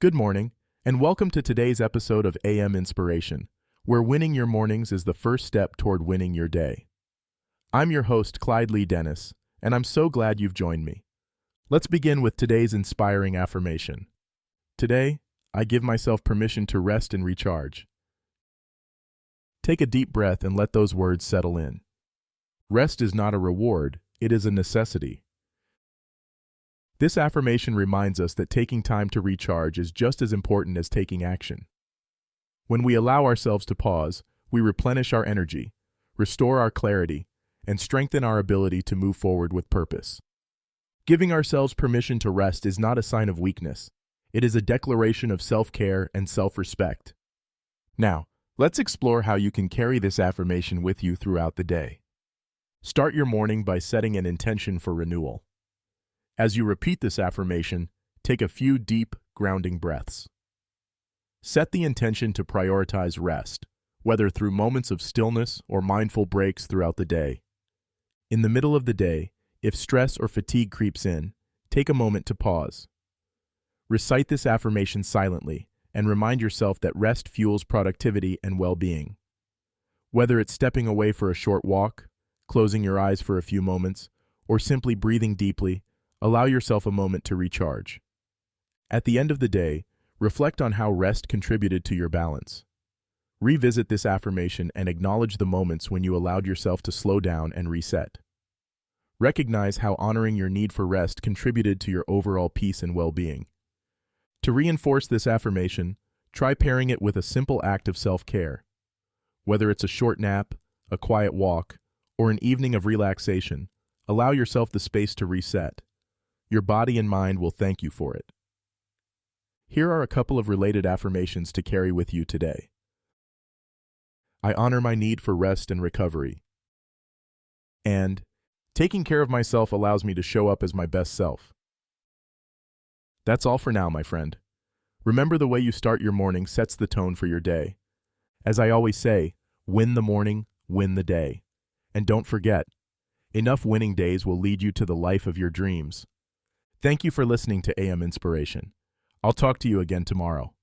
Good morning, and welcome to today's episode of AM Inspiration, where winning your mornings is the first step toward winning your day. I'm your host, Clyde Lee Dennis, and I'm so glad you've joined me. Let's begin with today's inspiring affirmation. Today, I give myself permission to rest and recharge. Take a deep breath and let those words settle in. Rest is not a reward, it is a necessity. This affirmation reminds us that taking time to recharge is just as important as taking action. When we allow ourselves to pause, we replenish our energy, restore our clarity, and strengthen our ability to move forward with purpose. Giving ourselves permission to rest is not a sign of weakness. It is a declaration of self-care and self-respect. Now, let's explore how you can carry this affirmation with you throughout the day. Start your morning by setting an intention for renewal. As you repeat this affirmation, take a few deep, grounding breaths. Set the intention to prioritize rest, whether through moments of stillness or mindful breaks throughout the day. In the middle of the day, if stress or fatigue creeps in, take a moment to pause. Recite this affirmation silently and remind yourself that rest fuels productivity and well-being. Whether it's stepping away for a short walk, closing your eyes for a few moments, or simply breathing deeply, allow yourself a moment to recharge. At the end of the day, reflect on how rest contributed to your balance. Revisit this affirmation and acknowledge the moments when you allowed yourself to slow down and reset. Recognize how honoring your need for rest contributed to your overall peace and well-being. To reinforce this affirmation, try pairing it with a simple act of self-care. Whether it's a short nap, a quiet walk, or an evening of relaxation, allow yourself the space to reset. Your body and mind will thank you for it. Here are a couple of related affirmations to carry with you today. I honor my need for rest and recovery. And taking care of myself allows me to show up as my best self. That's all for now, my friend. Remember, the way you start your morning sets the tone for your day. As I always say, win the morning, win the day. And don't forget, enough winning days will lead you to the life of your dreams. Thank you for listening to AM Inspiration. I'll talk to you again tomorrow.